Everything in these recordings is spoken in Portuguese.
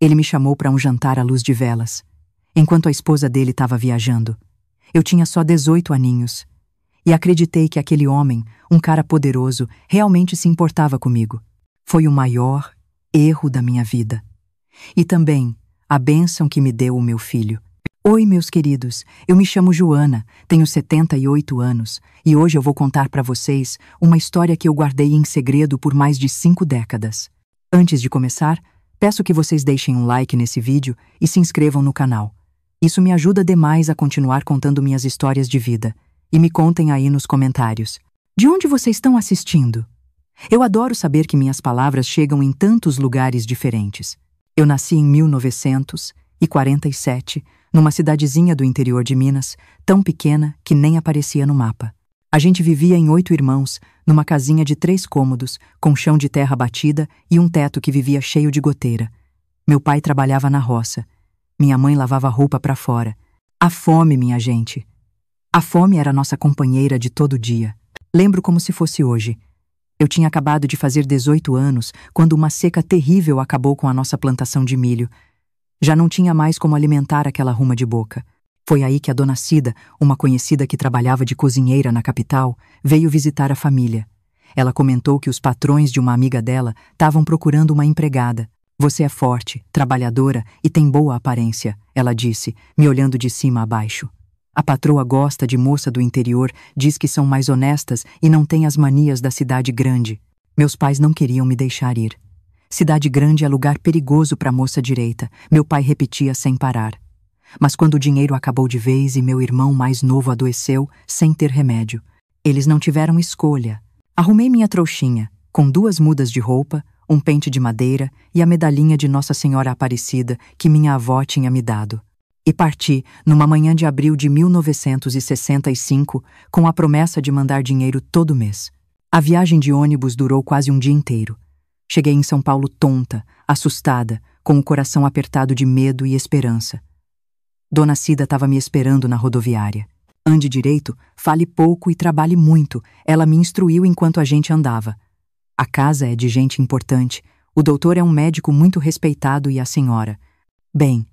Ele me chamou para um jantar à luz de velas, enquanto a esposa dele estava viajando. Eu tinha só 18 aninhos. E acreditei que aquele homem, um cara poderoso, realmente se importava comigo. Foi o maior erro da minha vida. E também a bênção que me deu o meu filho. Oi, meus queridos, eu me chamo Joana, tenho 78 anos e hoje eu vou contar para vocês uma história que eu guardei em segredo por mais de 5 décadas. Antes de começar, peço que vocês deixem um like nesse vídeo e se inscrevam no canal. Isso me ajuda demais a continuar contando minhas histórias de vida. E me contem aí nos comentários. De onde vocês estão assistindo? Eu adoro saber que minhas palavras chegam em tantos lugares diferentes. Eu nasci em 1947, numa cidadezinha do interior de Minas, tão pequena que nem aparecia no mapa. A gente vivia em 8 irmãos, numa casinha de 3 cômodos, com chão de terra batida e um teto que vivia cheio de goteira. Meu pai trabalhava na roça. Minha mãe lavava roupa para fora. A fome, minha gente. A fome era nossa companheira de todo dia. Lembro como se fosse hoje. Eu tinha acabado de fazer 18 anos quando uma seca terrível acabou com a nossa plantação de milho. Já não tinha mais como alimentar aquela ruma de boca. Foi aí que a dona Cida, uma conhecida que trabalhava de cozinheira na capital, veio visitar a família. Ela comentou que os patrões de uma amiga dela estavam procurando uma empregada. Você é forte, trabalhadora e tem boa aparência, ela disse, me olhando de cima a baixo. A patroa gosta de moça do interior, diz que são mais honestas e não têm as manias da cidade grande. Meus pais não queriam me deixar ir. Cidade grande é lugar perigoso para moça direita, meu pai repetia sem parar. Mas quando o dinheiro acabou de vez e meu irmão mais novo adoeceu, sem ter remédio, eles não tiveram escolha. Arrumei minha trouxinha, com 2 mudas de roupa, um pente de madeira e a medalhinha de Nossa Senhora Aparecida que minha avó tinha me dado. E parti, numa manhã de abril de 1965, com a promessa de mandar dinheiro todo mês. A viagem de ônibus durou quase um dia inteiro. Cheguei em São Paulo tonta, assustada, com o coração apertado de medo e esperança. Dona Cida estava me esperando na rodoviária. Ande direito, fale pouco e trabalhe muito, ela me instruiu enquanto a gente andava. A casa é de gente importante, o doutor é um médico muito respeitado e a senhora. Bem,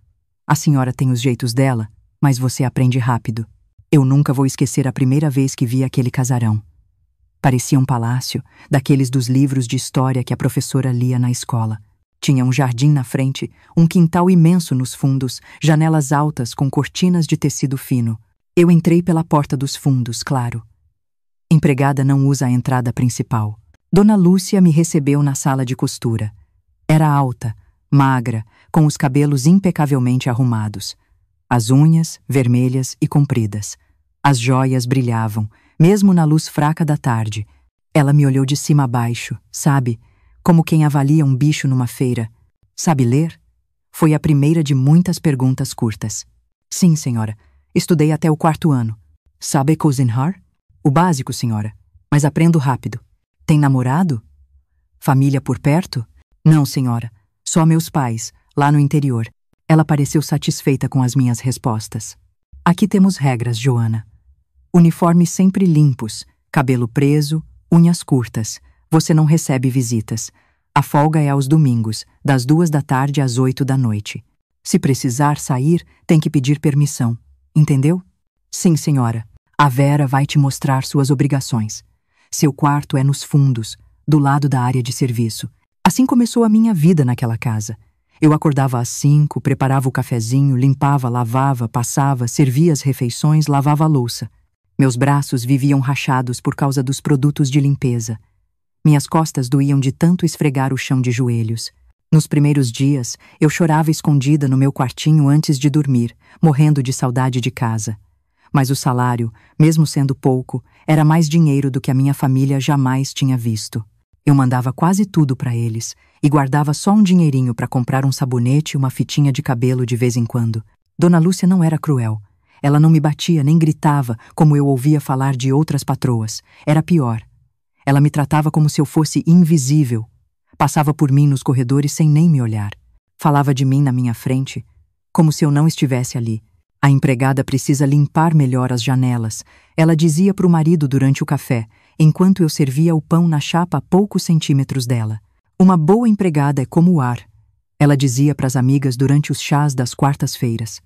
a senhora tem os jeitos dela, mas você aprende rápido. Eu nunca vou esquecer a primeira vez que vi aquele casarão. Parecia um palácio, daqueles dos livros de história que a professora lia na escola. Tinha um jardim na frente, um quintal imenso nos fundos, janelas altas com cortinas de tecido fino. Eu entrei pela porta dos fundos, claro. Empregada não usa a entrada principal. Dona Lúcia me recebeu na sala de costura. Era alta, magra, com os cabelos impecavelmente arrumados. As unhas, vermelhas e compridas. As joias brilhavam, mesmo na luz fraca da tarde. Ela me olhou de cima a baixo, sabe? Como quem avalia um bicho numa feira. Sabe ler? Foi a primeira de muitas perguntas curtas. Sim, senhora. Estudei até o 4º ano. Sabe cozinhar? O básico, senhora. Mas aprendo rápido. Tem namorado? Família por perto? Não, senhora. Só meus pais, lá no interior. Ela pareceu satisfeita com as minhas respostas. Aqui temos regras, Joana. Uniformes sempre limpos, cabelo preso, unhas curtas. Você não recebe visitas. A folga é aos domingos, das 2 da tarde às 8 da noite. Se precisar sair, tem que pedir permissão. Entendeu? Sim, senhora. A Vera vai te mostrar suas obrigações. Seu quarto é nos fundos, do lado da área de serviço. Assim começou a minha vida naquela casa. Eu acordava às 5, preparava o cafezinho, limpava, lavava, passava, servia as refeições, lavava a louça. Meus braços viviam rachados por causa dos produtos de limpeza. Minhas costas doíam de tanto esfregar o chão de joelhos. Nos primeiros dias, eu chorava escondida no meu quartinho antes de dormir, morrendo de saudade de casa. Mas o salário, mesmo sendo pouco, era mais dinheiro do que a minha família jamais tinha visto. Eu mandava quase tudo para eles e guardava só um dinheirinho para comprar um sabonete e uma fitinha de cabelo de vez em quando. Dona Lúcia não era cruel. Ela não me batia nem gritava, como eu ouvia falar de outras patroas. Era pior. Ela me tratava como se eu fosse invisível. Passava por mim nos corredores sem nem me olhar. Falava de mim na minha frente, como se eu não estivesse ali. A empregada precisa limpar melhor as janelas, ela dizia para o marido durante o café, enquanto eu servia o pão na chapa a poucos centímetros dela. Uma boa empregada é como o ar. Ela dizia para as amigas durante os chás das quartas-feiras.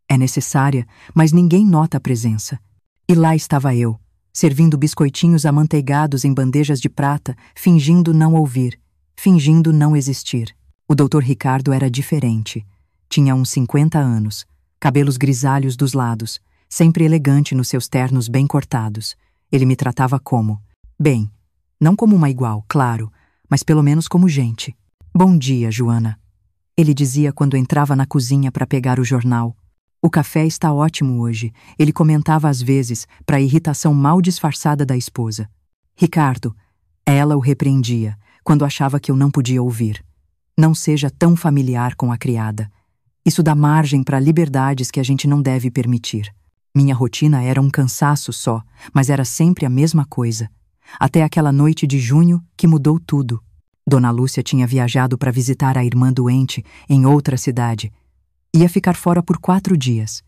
É necessária, mas ninguém nota a presença. E lá estava eu, servindo biscoitinhos amanteigados em bandejas de prata, fingindo não ouvir, fingindo não existir. O Dr. Ricardo era diferente. Tinha uns 50 anos, cabelos grisalhos dos lados, sempre elegante nos seus ternos bem cortados. Ele me tratava como... bem, não como uma igual, claro, mas pelo menos como gente. Bom dia, Joana. Ele dizia quando entrava na cozinha para pegar o jornal. O café está ótimo hoje, ele comentava às vezes, para a irritação mal disfarçada da esposa. Ricardo, ela o repreendia, quando achava que eu não podia ouvir. Não seja tão familiar com a criada. Isso dá margem para liberdades que a gente não deve permitir. Minha rotina era um cansaço só, mas era sempre a mesma coisa. Até aquela noite de junho que mudou tudo. Dona Lúcia tinha viajado para visitar a irmã doente em outra cidade. Ia ficar fora por 4 dias.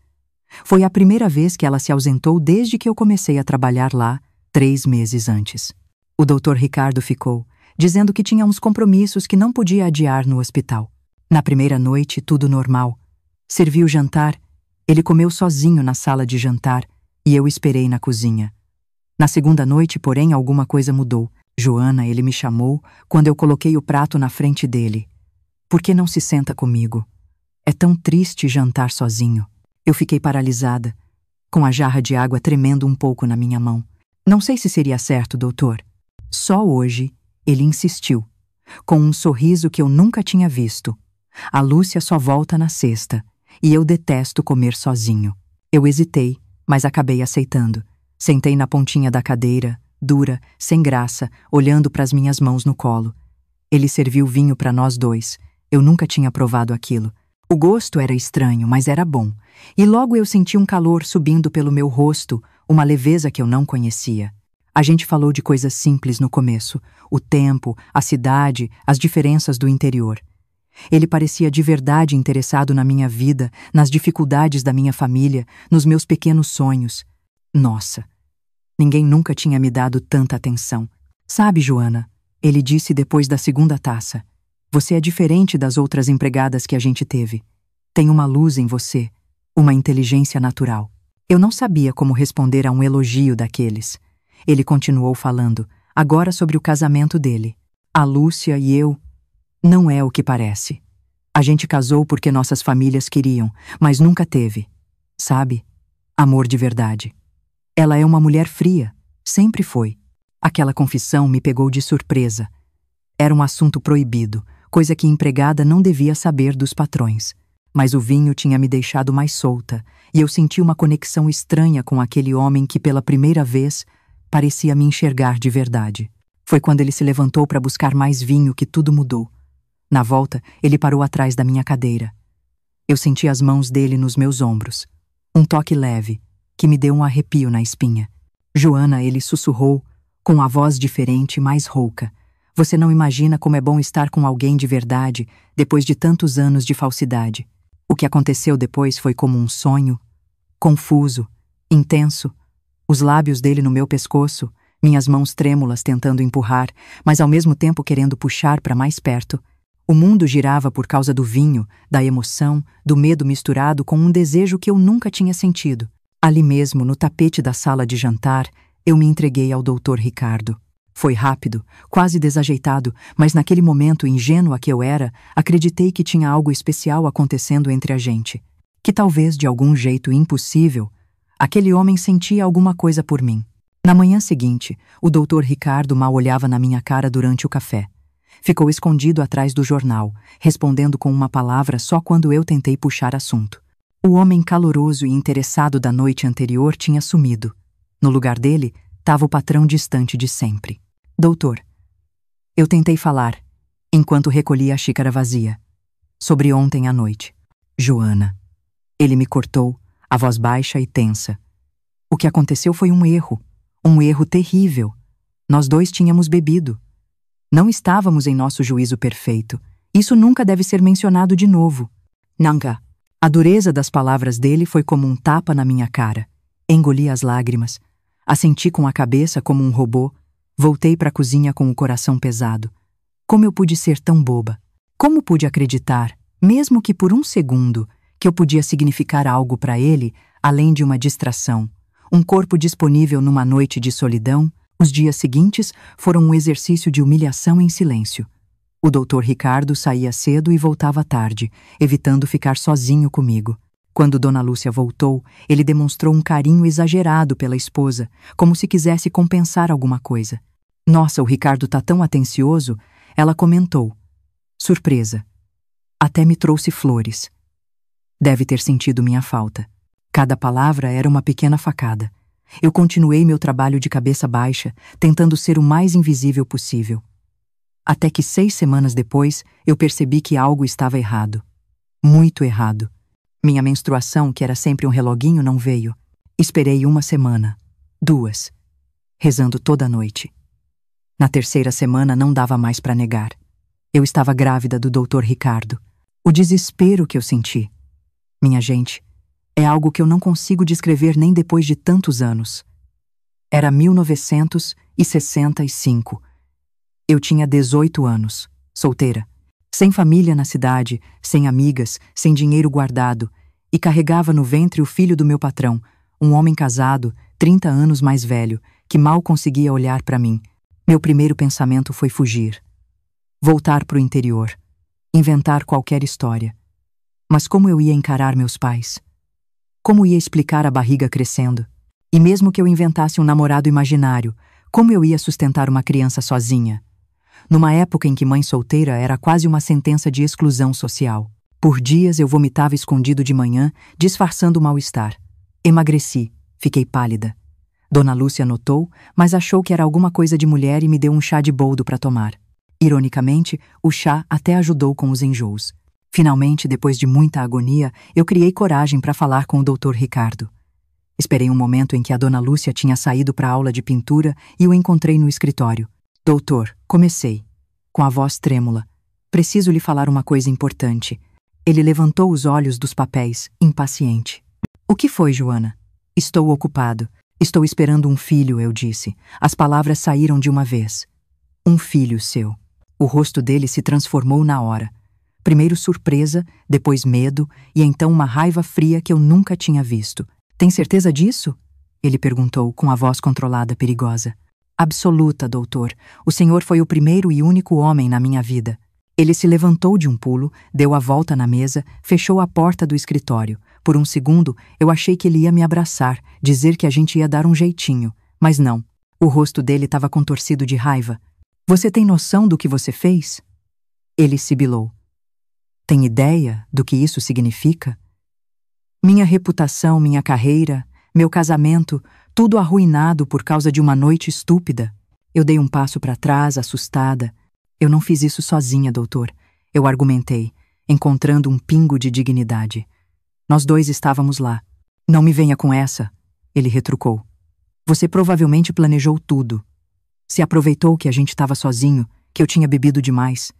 Foi a primeira vez que ela se ausentou desde que eu comecei a trabalhar lá, 3 meses antes. O Dr. Ricardo ficou, dizendo que tinha uns compromissos que não podia adiar no hospital. Na primeira noite, tudo normal. Servi o jantar, ele comeu sozinho na sala de jantar e eu esperei na cozinha. Na segunda noite, porém, alguma coisa mudou. Joana, ele me chamou quando eu coloquei o prato na frente dele. Por que não se senta comigo? É tão triste jantar sozinho. Eu fiquei paralisada, com a jarra de água tremendo um pouco na minha mão. Não sei se seria certo, doutor. Só hoje, ele insistiu, com um sorriso que eu nunca tinha visto. A Lúcia só volta na sexta, e eu detesto comer sozinho. Eu hesitei, mas acabei aceitando. Sentei na pontinha da cadeira, dura, sem graça, olhando para as minhas mãos no colo. Ele serviu vinho para nós dois. Eu nunca tinha provado aquilo. O gosto era estranho, mas era bom. E logo eu senti um calor subindo pelo meu rosto, uma leveza que eu não conhecia. A gente falou de coisas simples no começo, o tempo, a cidade, as diferenças do interior. Ele parecia de verdade interessado na minha vida, nas dificuldades da minha família, nos meus pequenos sonhos. Nossa, ninguém nunca tinha me dado tanta atenção. Sabe, Joana, ele disse depois da segunda taça, você é diferente das outras empregadas que a gente teve. Tem uma luz em você, uma inteligência natural. Eu não sabia como responder a um elogio daqueles. Ele continuou falando, agora sobre o casamento dele. A Lúcia e eu... Não é o que parece. A gente casou porque nossas famílias queriam, mas nunca teve. Sabe? Amor de verdade. Ela é uma mulher fria. Sempre foi. Aquela confissão me pegou de surpresa. Era um assunto proibido, coisa que empregada não devia saber dos patrões. Mas o vinho tinha me deixado mais solta, e eu senti uma conexão estranha com aquele homem que pela primeira vez parecia me enxergar de verdade. Foi quando ele se levantou para buscar mais vinho que tudo mudou. Na volta, ele parou atrás da minha cadeira. Eu senti as mãos dele nos meus ombros. Um toque leve, que me deu um arrepio na espinha. Joana, ele sussurrou, com a voz diferente, mais rouca. Você não imagina como é bom estar com alguém de verdade, depois de tantos anos de falsidade. O que aconteceu depois foi como um sonho, confuso, intenso. Os lábios dele no meu pescoço, minhas mãos trêmulas tentando empurrar, mas ao mesmo tempo querendo puxar para mais perto. O mundo girava por causa do vinho, da emoção, do medo misturado com um desejo que eu nunca tinha sentido. Ali mesmo, no tapete da sala de jantar, eu me entreguei ao Dr. Ricardo. Foi rápido, quase desajeitado, mas naquele momento ingênua que eu era, acreditei que tinha algo especial acontecendo entre a gente. Que talvez, de algum jeito impossível, aquele homem sentia alguma coisa por mim. Na manhã seguinte, o Dr. Ricardo mal olhava na minha cara durante o café. Ficou escondido atrás do jornal, respondendo com uma palavra só quando eu tentei puxar assunto. O homem caloroso e interessado da noite anterior tinha sumido. No lugar dele, estava o patrão distante de sempre. Doutor, eu tentei falar, enquanto recolhia a xícara vazia, sobre ontem à noite. Joana. Ele me cortou, a voz baixa e tensa. O que aconteceu foi um erro terrível. Nós dois tínhamos bebido. Não estávamos em nosso juízo perfeito. Isso nunca deve ser mencionado de novo. Nunca. A dureza das palavras dele foi como um tapa na minha cara. Engoli as lágrimas. Assenti com a cabeça como um robô. Voltei para a cozinha com o coração pesado. Como eu pude ser tão boba? Como pude acreditar, mesmo que por um segundo, que eu podia significar algo para ele, além de uma distração, um corpo disponível numa noite de solidão? Os dias seguintes foram um exercício de humilhação em silêncio. O Dr. Ricardo saía cedo e voltava tarde, evitando ficar sozinho comigo. Quando Dona Lúcia voltou, ele demonstrou um carinho exagerado pela esposa, como se quisesse compensar alguma coisa. Nossa, o Ricardo tá tão atencioso, ela comentou. Surpresa. Até me trouxe flores. Deve ter sentido minha falta. Cada palavra era uma pequena facada. Eu continuei meu trabalho de cabeça baixa, tentando ser o mais invisível possível. Até que 6 semanas depois, eu percebi que algo estava errado. Muito errado. Minha menstruação, que era sempre um reloguinho, não veio. Esperei 1 semana, 2, rezando toda a noite. Na 3ª semana não dava mais para negar. Eu estava grávida do Dr. Ricardo. O desespero que eu senti. Minha gente, é algo que eu não consigo descrever nem depois de tantos anos. Era 1965. Eu tinha 18 anos, solteira, sem família na cidade, sem amigas, sem dinheiro guardado, e carregava no ventre o filho do meu patrão, um homem casado, 30 anos mais velho, que mal conseguia olhar para mim. Meu primeiro pensamento foi fugir. Voltar para o interior. Inventar qualquer história. Mas como eu ia encarar meus pais? Como ia explicar a barriga crescendo? E mesmo que eu inventasse um namorado imaginário, como eu ia sustentar uma criança sozinha? Numa época em que mãe solteira era quase uma sentença de exclusão social. Por dias eu vomitava escondido de manhã, disfarçando o mal-estar. Emagreci, fiquei pálida. Dona Lúcia notou, mas achou que era alguma coisa de mulher e me deu um chá de boldo para tomar. Ironicamente, o chá até ajudou com os enjoos. Finalmente, depois de muita agonia, eu criei coragem para falar com o Dr. Ricardo. Esperei um momento em que a Dona Lúcia tinha saído para a aula de pintura e o encontrei no escritório. Doutor, comecei, com a voz trêmula. Preciso lhe falar uma coisa importante. Ele levantou os olhos dos papéis, impaciente. O que foi, Joana? Estou ocupado. Estou esperando um filho, eu disse. As palavras saíram de uma vez. Um filho seu. O rosto dele se transformou na hora. Primeiro surpresa, depois medo e então uma raiva fria que eu nunca tinha visto. Tem certeza disso? Ele perguntou com a voz controlada perigosa. Absoluta, doutor. O senhor foi o primeiro e único homem na minha vida. Ele se levantou de um pulo, deu a volta na mesa, fechou a porta do escritório. Por um segundo, eu achei que ele ia me abraçar, dizer que a gente ia dar um jeitinho. Mas não. O rosto dele estava contorcido de raiva. Você tem noção do que você fez? Ele sibilou. Tem ideia do que isso significa? Minha reputação, minha carreira, meu casamento, tudo arruinado por causa de uma noite estúpida. Eu dei um passo para trás, assustada. Eu não fiz isso sozinha, doutor. Eu argumentei, encontrando um pingo de dignidade. Nós dois estávamos lá. Não me venha com essa, ele retrucou. Você provavelmente planejou tudo. Se aproveitou que a gente estava sozinho, que eu tinha bebido demais.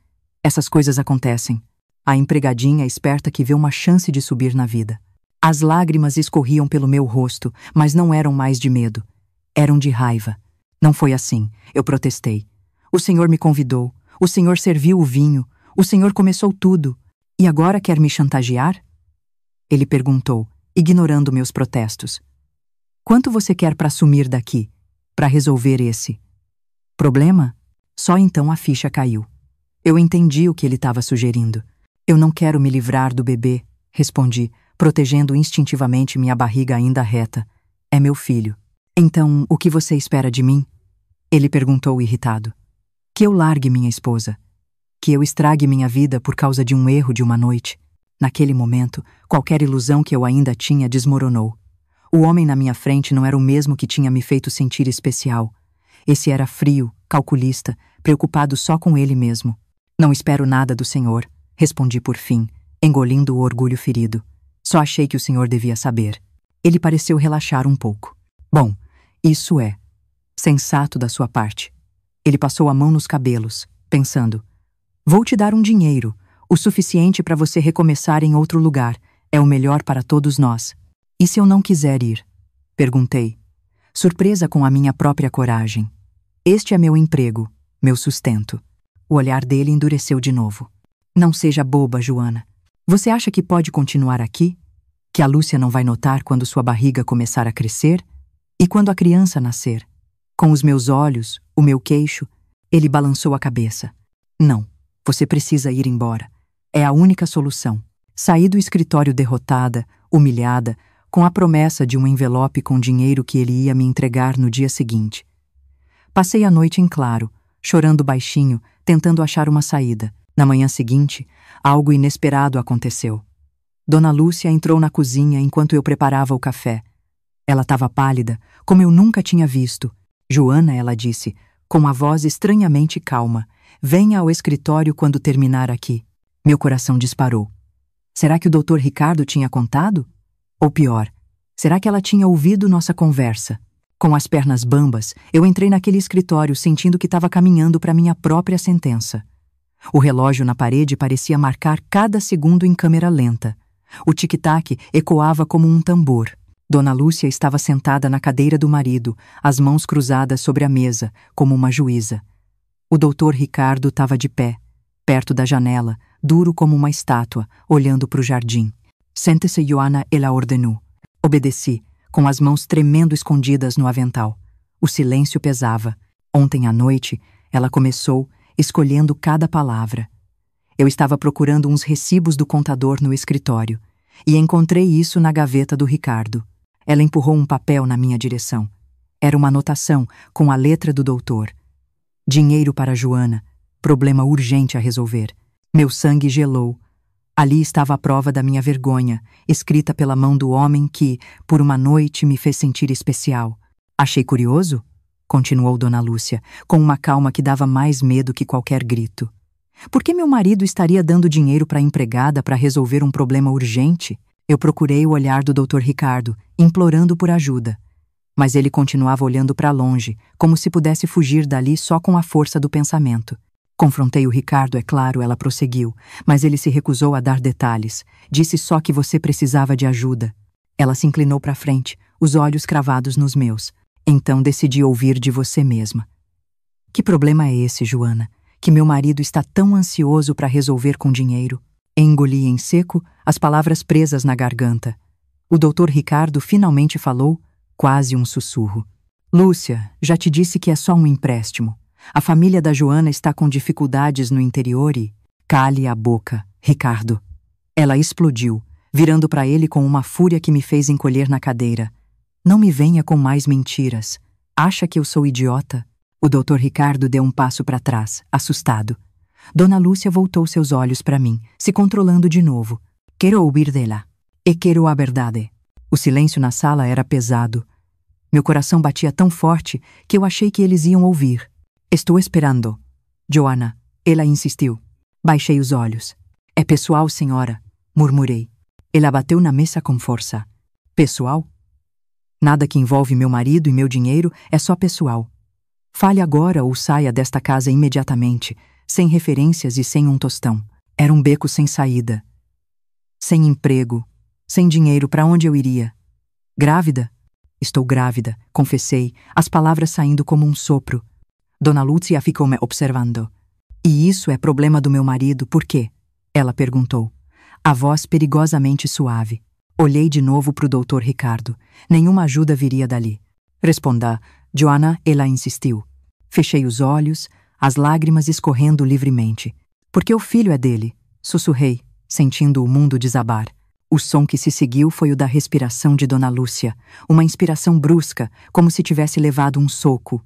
Essas coisas acontecem. A empregadinha esperta que vê uma chance de subir na vida. As lágrimas escorriam pelo meu rosto, mas não eram mais de medo. Eram de raiva. Não foi assim, eu protestei. O senhor me convidou, o senhor serviu o vinho, o senhor começou tudo. E agora quer me chantagear? Ele perguntou, ignorando meus protestos. Quanto você quer para sumir daqui? Para resolver esse problema? Só então a ficha caiu. Eu entendi o que ele estava sugerindo. Eu não quero me livrar do bebê, respondi, protegendo instintivamente minha barriga ainda reta. É meu filho. Então, o que você espera de mim? Ele perguntou irritado. Que eu largue minha esposa. Que eu estrague minha vida por causa de um erro de uma noite. Naquele momento, qualquer ilusão que eu ainda tinha desmoronou. O homem na minha frente não era o mesmo que tinha me feito sentir especial. Esse era frio, calculista, preocupado só com ele mesmo. Não espero nada do senhor, respondi por fim, engolindo o orgulho ferido. Só achei que o senhor devia saber. Ele pareceu relaxar um pouco. Bom, isso é sensato da sua parte. Ele passou a mão nos cabelos, pensando. Vou te dar um dinheiro, o suficiente para você recomeçar em outro lugar. É o melhor para todos nós. E se eu não quiser ir? Perguntei, surpresa com a minha própria coragem. Este é meu emprego, meu sustento. O olhar dele endureceu de novo. Não seja boba, Joana. Você acha que pode continuar aqui? Que a Lúcia não vai notar quando sua barriga começar a crescer? E quando a criança nascer? Com os meus olhos, o meu queixo, ele balançou a cabeça. Não, você precisa ir embora. É a única solução. Saí do escritório derrotada, humilhada, com a promessa de um envelope com dinheiro que ele ia me entregar no dia seguinte. Passei a noite em claro, chorando baixinho, tentando achar uma saída. Na manhã seguinte, algo inesperado aconteceu. Dona Lúcia entrou na cozinha enquanto eu preparava o café. Ela estava pálida, como eu nunca tinha visto. Joana, ela disse, com a voz estranhamente calma, venha ao escritório quando terminar aqui. Meu coração disparou. Será que o Dr. Ricardo tinha contado? Ou pior, será que ela tinha ouvido nossa conversa? Com as pernas bambas, eu entrei naquele escritório sentindo que estava caminhando para minha própria sentença. O relógio na parede parecia marcar cada segundo em câmera lenta. O tic-tac ecoava como um tambor. Dona Lúcia estava sentada na cadeira do marido, as mãos cruzadas sobre a mesa, como uma juíza. O Dr. Ricardo estava de pé, perto da janela, duro como uma estátua, olhando para o jardim. Sente-se, Joana, ela ordenou. Obedeci, com as mãos tremendo escondidas no avental. O silêncio pesava. Ontem à noite, ela começou, escolhendo cada palavra. Eu estava procurando uns recibos do contador no escritório, e encontrei isso na gaveta do Ricardo. Ela empurrou um papel na minha direção. Era uma anotação com a letra do doutor. Dinheiro para Joana. Problema urgente a resolver. Meu sangue gelou. Ali estava a prova da minha vergonha, escrita pela mão do homem que, por uma noite, me fez sentir especial. Achei curioso? Continuou Dona Lúcia, com uma calma que dava mais medo que qualquer grito. Por que meu marido estaria dando dinheiro para a empregada para resolver um problema urgente? Eu procurei o olhar do Dr. Ricardo, implorando por ajuda. Mas ele continuava olhando para longe, como se pudesse fugir dali só com a força do pensamento. Confrontei o Ricardo, é claro, ela prosseguiu, mas ele se recusou a dar detalhes. Disse só que você precisava de ajuda. Ela se inclinou para frente, os olhos cravados nos meus. Então decidi ouvir de você mesma. Que problema é esse, Joana? Que meu marido está tão ansioso para resolver com dinheiro? Engoli em seco as palavras presas na garganta. O Dr. Ricardo finalmente falou, quase um sussurro. Lúcia, já te disse que é só um empréstimo. A família da Joana está com dificuldades no interior e... Cale a boca, Ricardo. Ela explodiu, virando para ele com uma fúria que me fez encolher na cadeira. Não me venha com mais mentiras. Acha que eu sou idiota? O Dr. Ricardo deu um passo para trás, assustado. Dona Lúcia voltou seus olhos para mim, se controlando de novo. Quero ouvir dela. E quero a verdade. O silêncio na sala era pesado. Meu coração batia tão forte que eu achei que eles iam ouvir. Estou esperando. Joana, ela insistiu. Baixei os olhos. É pessoal, senhora, murmurei. Ela bateu na mesa com força. Pessoal? Nada que envolve meu marido e meu dinheiro é só pessoal. Fale agora ou saia desta casa imediatamente, sem referências e sem um tostão. Era um beco sem saída. Sem emprego, sem dinheiro, para onde eu iria? Grávida? Estou grávida, confessei, as palavras saindo como um sopro. Dona Lúcia ficou me observando. E isso é problema do meu marido, por quê? Ela perguntou, a voz perigosamente suave. Olhei de novo para o Dr. Ricardo. Nenhuma ajuda viria dali. Responda, Joana, ela insistiu. Fechei os olhos, as lágrimas escorrendo livremente. Porque o filho é dele, sussurrei, sentindo o mundo desabar. O som que se seguiu foi o da respiração de Dona Lúcia, uma inspiração brusca, como se tivesse levado um soco.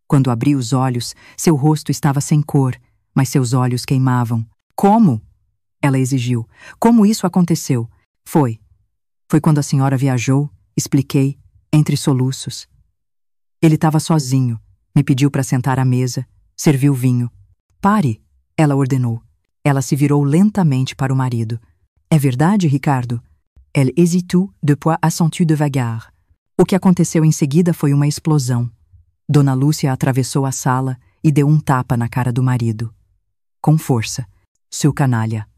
Quando abri os olhos, seu rosto estava sem cor, mas seus olhos queimavam. Como? Ela exigiu. Como isso aconteceu? Foi quando a senhora viajou, expliquei, entre soluços. Ele estava sozinho, me pediu para sentar à mesa, serviu vinho. Pare, ela ordenou. Ela se virou lentamente para o marido. É verdade, Ricardo? Elle hésitou, depuis assentu devagar. O que aconteceu em seguida foi uma explosão. Dona Lúcia atravessou a sala e deu um tapa na cara do marido. Com força. Seu canalha.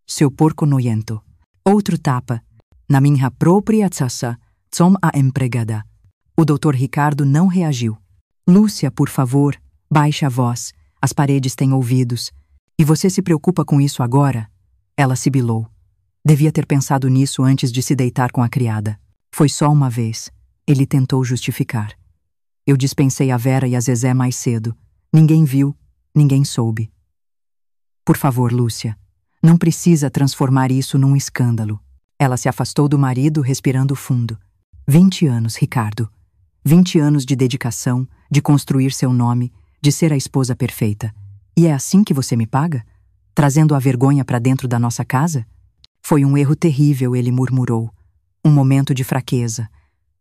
Seu porco nojento. Outro tapa. Na minha própria casa, som a empregada. O Dr. Ricardo não reagiu. Lúcia, por favor, baixe a voz. As paredes têm ouvidos. E você se preocupa com isso agora? Ela sibilou. Devia ter pensado nisso antes de se deitar com a criada. Foi só uma vez. Ele tentou justificar. Eu dispensei a Vera e a Zezé mais cedo. Ninguém viu, ninguém soube. Por favor, Lúcia, não precisa transformar isso num escândalo. Ela se afastou do marido, respirando fundo. 20 anos, Ricardo. 20 anos de dedicação, de construir seu nome, de ser a esposa perfeita. E é assim que você me paga? Trazendo a vergonha para dentro da nossa casa? Foi um erro terrível, ele murmurou. Um momento de fraqueza.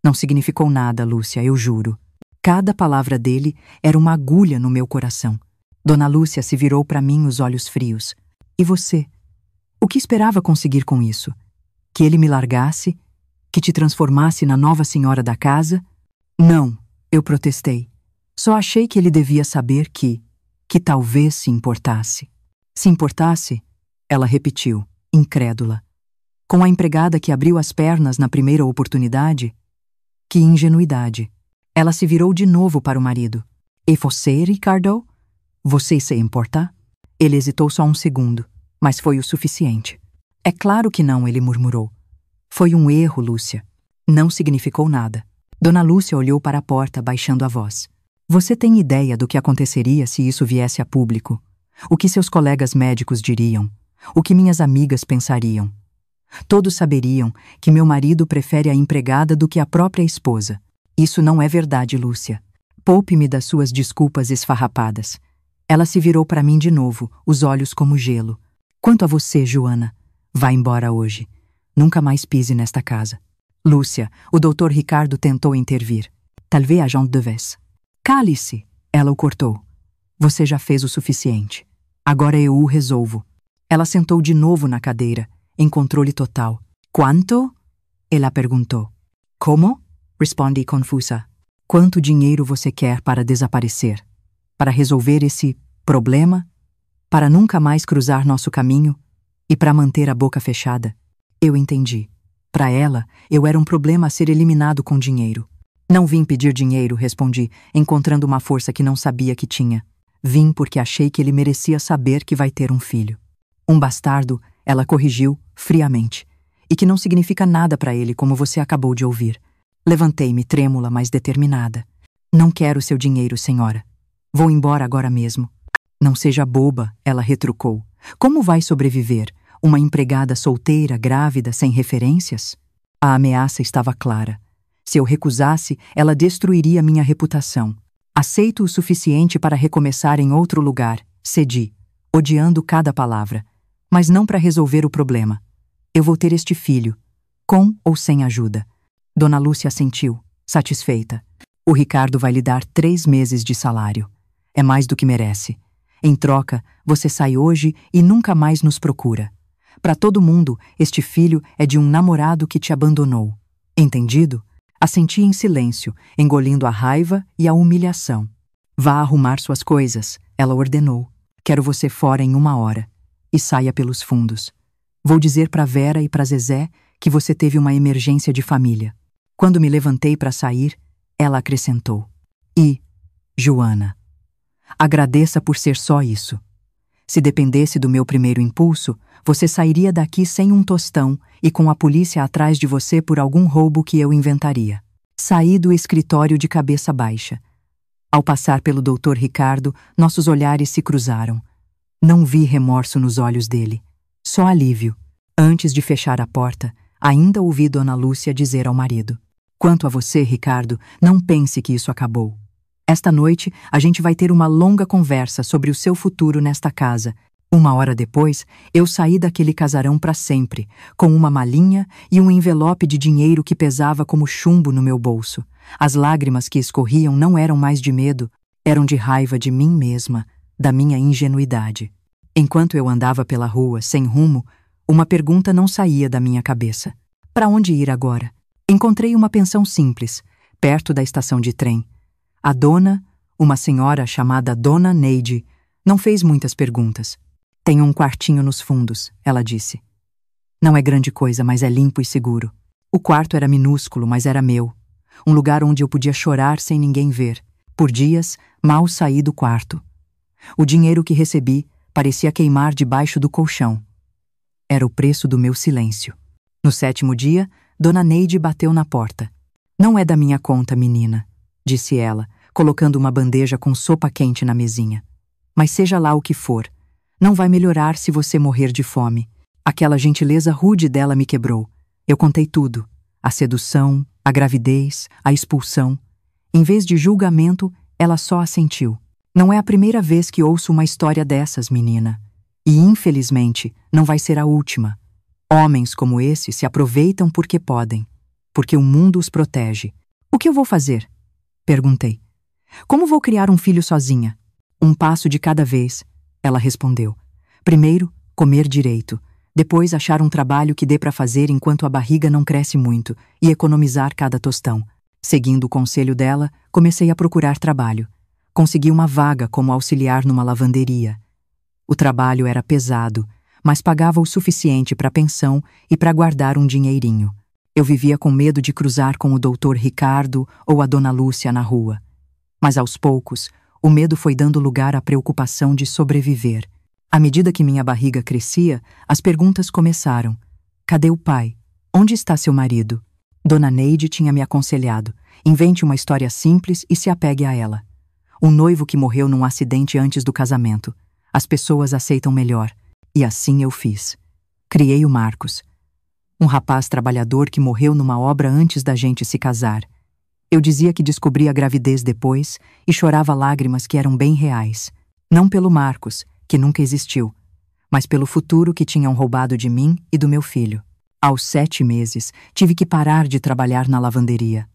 Não significou nada, Lúcia, eu juro. Cada palavra dele era uma agulha no meu coração. Dona Lúcia se virou para mim, os olhos frios. E você? O que esperava conseguir com isso? Que ele me largasse? Que te transformasse na nova senhora da casa? Não, eu protestei. Só achei que ele devia saber que talvez se importasse. Se importasse? Ela repetiu, incrédula. Com a empregada que abriu as pernas na primeira oportunidade? Que ingenuidade. Ela se virou de novo para o marido. E você, Ricardo? Você se importa? Ele hesitou só um segundo, mas foi o suficiente. É claro que não, ele murmurou. Foi um erro, Lúcia. Não significou nada. Dona Lúcia olhou para a porta, baixando a voz. Você tem ideia do que aconteceria se isso viesse a público? O que seus colegas médicos diriam? O que minhas amigas pensariam? Todos saberiam que meu marido prefere a empregada do que a própria esposa. Isso não é verdade, Lúcia. Poupe-me das suas desculpas esfarrapadas. Ela se virou para mim de novo, os olhos como gelo. Quanto a você, Joana, vá embora hoje. Nunca mais pise nesta casa. Lúcia, o Dr. Ricardo tentou intervir. Talvez a gente devesse. Cale-se! Ela o cortou. Você já fez o suficiente. Agora eu o resolvo. Ela sentou de novo na cadeira, em controle total. Quanto? Ela perguntou. Como? Respondi confusa. Quanto dinheiro você quer para desaparecer? Para resolver esse problema? Para nunca mais cruzar nosso caminho? E para manter a boca fechada? Eu entendi. Para ela, eu era um problema a ser eliminado com dinheiro. Não vim pedir dinheiro, respondi, encontrando uma força que não sabia que tinha. Vim porque achei que ele merecia saber que vai ter um filho. Um bastardo, ela corrigiu, friamente. E que não significa nada para ele, como você acabou de ouvir. Levantei-me, trêmula, mas determinada. Não quero seu dinheiro, senhora. Vou embora agora mesmo. Não seja boba, ela retrucou. Como vai sobreviver? Uma empregada solteira, grávida, sem referências? A ameaça estava clara. Se eu recusasse, ela destruiria minha reputação. Aceito o suficiente para recomeçar em outro lugar, cedi, odiando cada palavra. Mas não para resolver o problema. Eu vou ter este filho, com ou sem ajuda. Dona Lúcia assentiu, satisfeita. O Ricardo vai lhe dar 3 meses de salário. É mais do que merece. Em troca, você sai hoje e nunca mais nos procura. Para todo mundo, este filho é de um namorado que te abandonou. Entendido? Assenti em silêncio, engolindo a raiva e a humilhação. Vá arrumar suas coisas, ela ordenou. Quero você fora em 1 hora. E saia pelos fundos. Vou dizer para Vera e para Zezé que você teve uma emergência de família. Quando me levantei para sair, ela acrescentou. E, Joana, agradeça por ser só isso. Se dependesse do meu primeiro impulso, você sairia daqui sem um tostão e com a polícia atrás de você por algum roubo que eu inventaria. Saí do escritório de cabeça baixa. Ao passar pelo Dr. Ricardo, nossos olhares se cruzaram. Não vi remorso nos olhos dele, só alívio. Antes de fechar a porta, ainda ouvi Dona Lúcia dizer ao marido. Quanto a você, Ricardo, não pense que isso acabou. Esta noite, a gente vai ter uma longa conversa sobre o seu futuro nesta casa. 1 hora depois, eu saí daquele casarão para sempre, com uma malinha e um envelope de dinheiro que pesava como chumbo no meu bolso. As lágrimas que escorriam não eram mais de medo, eram de raiva de mim mesma, da minha ingenuidade. Enquanto eu andava pela rua, sem rumo, uma pergunta não saía da minha cabeça. Para onde ir agora? Encontrei uma pensão simples, perto da estação de trem. A dona, uma senhora chamada Dona Neide, não fez muitas perguntas. Tenho um quartinho nos fundos, ela disse. Não é grande coisa, mas é limpo e seguro. O quarto era minúsculo, mas era meu. Um lugar onde eu podia chorar sem ninguém ver. Por dias, mal saí do quarto. O dinheiro que recebi parecia queimar debaixo do colchão. Era o preço do meu silêncio. No 7º dia, Dona Neide bateu na porta. "Não é da minha conta, menina", disse ela, colocando uma bandeja com sopa quente na mesinha. "Mas seja lá o que for, não vai melhorar se você morrer de fome." Aquela gentileza rude dela me quebrou. Eu contei tudo: a sedução, a gravidez, a expulsão. Em vez de julgamento, ela só assentiu. "Não é a primeira vez que ouço uma história dessas, menina. E, infelizmente, não vai ser a última. Homens como esse se aproveitam porque podem, porque o mundo os protege." "O que eu vou fazer?" perguntei. "Como vou criar um filho sozinha?" "Um passo de cada vez", ela respondeu. "Primeiro, comer direito. Depois, achar um trabalho que dê para fazer enquanto a barriga não cresce muito e economizar cada tostão." Seguindo o conselho dela, comecei a procurar trabalho. Consegui uma vaga como auxiliar numa lavanderia. O trabalho era pesado, mas pagava o suficiente para a pensão e para guardar um dinheirinho. Eu vivia com medo de cruzar com o Dr. Ricardo ou a Dona Lúcia na rua. Mas aos poucos, o medo foi dando lugar à preocupação de sobreviver. À medida que minha barriga crescia, as perguntas começaram. "Cadê o pai? Onde está seu marido?" Dona Neide tinha me aconselhado: invente uma história simples e se apegue a ela. Um noivo que morreu num acidente antes do casamento. As pessoas aceitam melhor. E assim eu fiz. Criei o Marcos, um rapaz trabalhador que morreu numa obra antes da gente se casar. Eu dizia que descobri a gravidez depois e chorava lágrimas que eram bem reais. Não pelo Marcos, que nunca existiu, mas pelo futuro que tinham roubado de mim e do meu filho. Aos 7 meses, tive que parar de trabalhar na lavanderia.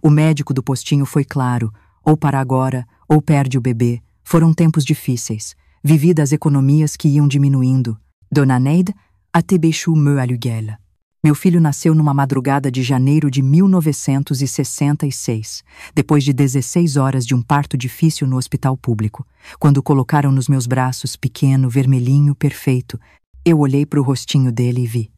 O médico do postinho foi claro: ou para agora, ou perde o bebê. Foram tempos difíceis. Vivi das economias que iam diminuindo. Dona Neide atebechou meu aluguel. Meu filho nasceu numa madrugada de janeiro de 1966, depois de 16 horas de um parto difícil no hospital público. Quando o colocaram nos meus braços, pequeno, vermelhinho, perfeito, eu olhei para o rostinho dele e vi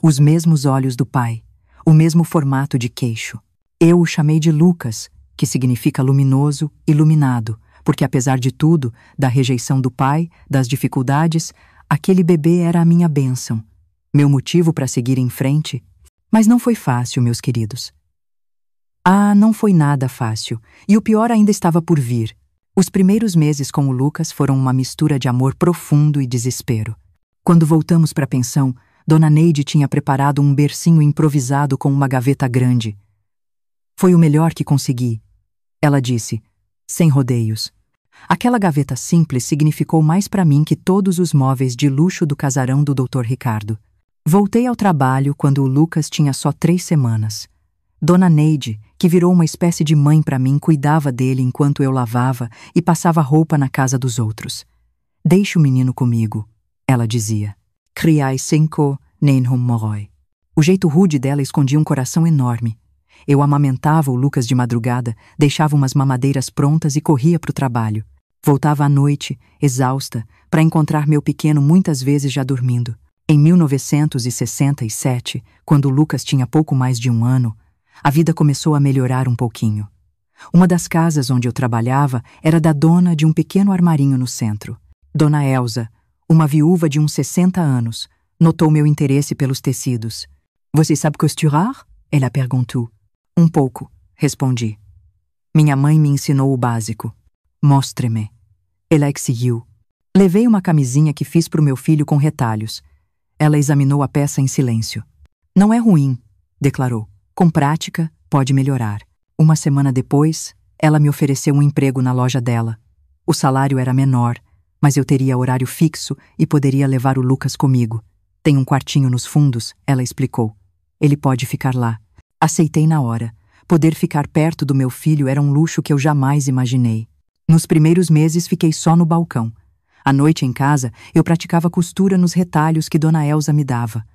os mesmos olhos do pai, o mesmo formato de queixo. Eu o chamei de Lucas, que significa luminoso, iluminado, porque apesar de tudo, da rejeição do pai, das dificuldades, aquele bebê era a minha bênção, meu motivo para seguir em frente. Mas não foi fácil, meus queridos. Ah, não foi nada fácil, e o pior ainda estava por vir. Os primeiros meses com o Lucas foram uma mistura de amor profundo e desespero. Quando voltamos para a pensão, Dona Neide tinha preparado um bercinho improvisado com uma gaveta grande. "Foi o melhor que consegui", ela disse, sem rodeios. Aquela gaveta simples significou mais para mim que todos os móveis de luxo do casarão do Dr. Ricardo. Voltei ao trabalho quando o Lucas tinha só 3 semanas. Dona Neide, que virou uma espécie de mãe para mim, cuidava dele enquanto eu lavava e passava roupa na casa dos outros. "Deixe o menino comigo", ela dizia. "Criai cinco, nem hum moroi." O jeito rude dela escondia um coração enorme. Eu amamentava o Lucas de madrugada, deixava umas mamadeiras prontas e corria para o trabalho. Voltava à noite, exausta, para encontrar meu pequeno muitas vezes já dormindo. Em 1967, quando o Lucas tinha pouco mais de 1 ano, a vida começou a melhorar um pouquinho. Uma das casas onde eu trabalhava era da dona de um pequeno armarinho no centro. Dona Elza, uma viúva de uns 60 anos, notou meu interesse pelos tecidos. "Você sabe costurar?" ela perguntou. "Um pouco", respondi. Minha mãe me ensinou o básico. "Mostre-me." Ela exigiu. Levei uma camisinha que fiz para o meu filho com retalhos. Ela examinou a peça em silêncio. "Não é ruim", declarou. "Com prática, pode melhorar." Uma semana depois, ela me ofereceu um emprego na loja dela. O salário era menor, mas eu teria horário fixo e poderia levar o Lucas comigo. "Tem um quartinho nos fundos", ela explicou. "Ele pode ficar lá." Aceitei na hora. Poder ficar perto do meu filho era um luxo que eu jamais imaginei. Nos primeiros meses fiquei só no balcão. À noite em casa, eu praticava costura nos retalhos que Dona Elza me dava.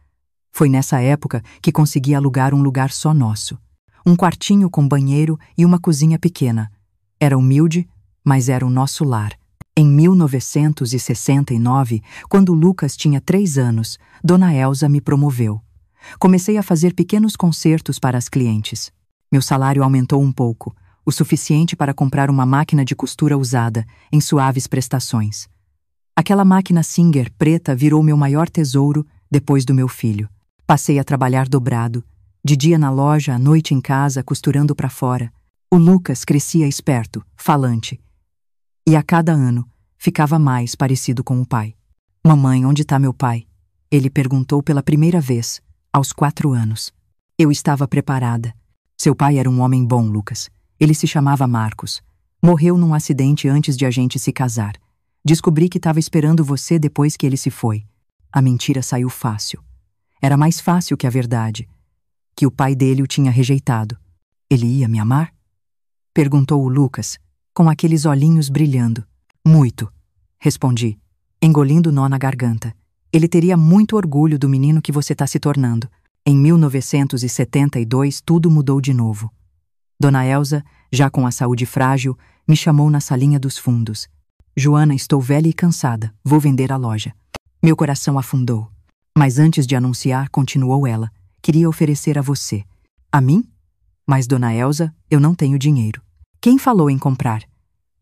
Foi nessa época que consegui alugar um lugar só nosso. Um quartinho com banheiro e uma cozinha pequena. Era humilde, mas era o nosso lar. Em 1969, quando o Lucas tinha 3 anos, Dona Elza me promoveu. Comecei a fazer pequenos concertos para as clientes. Meu salário aumentou um pouco, o suficiente para comprar uma máquina de costura usada, em suaves prestações. Aquela máquina Singer preta virou meu maior tesouro depois do meu filho. Passei a trabalhar dobrado, de dia na loja, à noite em casa, costurando para fora. O Lucas crescia esperto, falante. E a cada ano, ficava mais parecido com o pai. Mamãe, onde está meu pai? Ele perguntou pela primeira vez, aos 4 anos. Eu estava preparada. Seu pai era um homem bom, Lucas. Ele se chamava Marcos. Morreu num acidente antes de a gente se casar. Descobri que estava esperando você depois que ele se foi. A mentira saiu fácil. Era mais fácil que a verdade. Que o pai dele o tinha rejeitado. Ele ia me amar? Perguntou o Lucas, com aqueles olhinhos brilhando. Muito, respondi, engolindo nó na garganta. Ele teria muito orgulho do menino que você está se tornando. Em 1972, tudo mudou de novo. Dona Elza, já com a saúde frágil, me chamou na salinha dos fundos. Joana, estou velha e cansada. Vou vender a loja. Meu coração afundou. Mas antes de anunciar, continuou ela, queria oferecer a você. A mim? Mas, Dona Elza, eu não tenho dinheiro. Quem falou em comprar?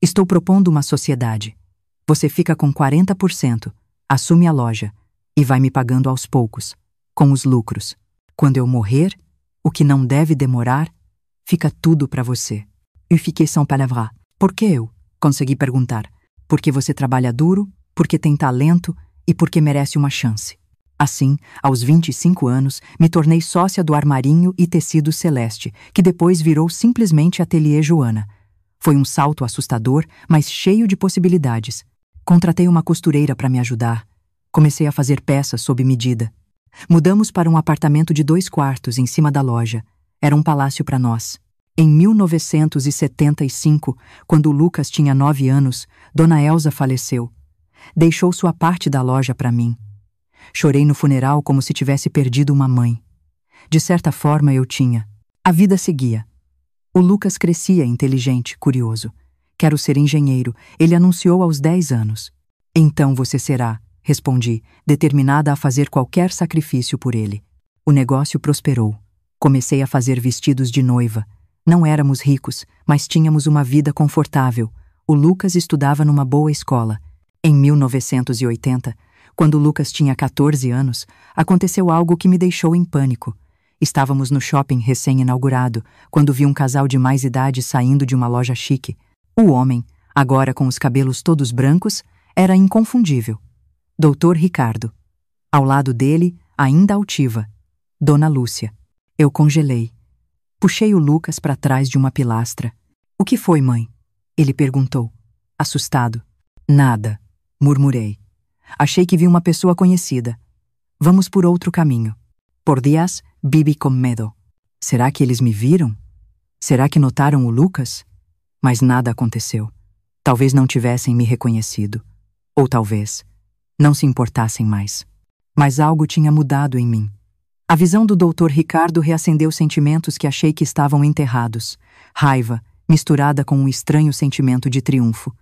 Estou propondo uma sociedade. Você fica com 40%, assume a loja e vai me pagando aos poucos, com os lucros. Quando eu morrer, o que não deve demorar, fica tudo para você. Eu fiquei sans palavras. Por que eu? Consegui perguntar. Porque você trabalha duro, porque tem talento e porque merece uma chance. Assim, aos 25 anos, me tornei sócia do Armarinho e Tecido Celeste, que depois virou simplesmente Ateliê Joana. Foi um salto assustador, mas cheio de possibilidades. Contratei uma costureira para me ajudar. Comecei a fazer peças sob medida. Mudamos para um apartamento de 2 quartos em cima da loja. Era um palácio para nós. Em 1975, quando o Lucas tinha 9 anos, Dona Elza faleceu. Deixou sua parte da loja para mim. Chorei no funeral como se tivesse perdido uma mãe. De certa forma eu tinha. A vida seguia. O Lucas crescia inteligente, curioso. Quero ser engenheiro, ele anunciou aos 10 anos. Então você será, respondi, determinada a fazer qualquer sacrifício por ele. O negócio prosperou. Comecei a fazer vestidos de noiva. Não éramos ricos, mas tínhamos uma vida confortável. O Lucas estudava numa boa escola. Em 1980, quando o Lucas tinha 14 anos, aconteceu algo que me deixou em pânico. Estávamos no shopping recém-inaugurado, quando vi um casal de mais idade saindo de uma loja chique. O homem, agora com os cabelos todos brancos, era inconfundível. Doutor Ricardo. Ao lado dele, ainda altiva, Dona Lúcia. Eu congelei. Puxei o Lucas para trás de uma pilastra. O que foi, mãe? Ele perguntou, assustado. Nada, murmurei. Achei que vi uma pessoa conhecida. Vamos por outro caminho. Por dias, vivi com medo. Será que eles me viram? Será que notaram o Lucas? Mas nada aconteceu. Talvez não tivessem me reconhecido. Ou talvez não se importassem mais. Mas algo tinha mudado em mim. A visão do Dr. Ricardo reacendeu sentimentos que achei que estavam enterrados. Raiva, misturada com um estranho sentimento de triunfo.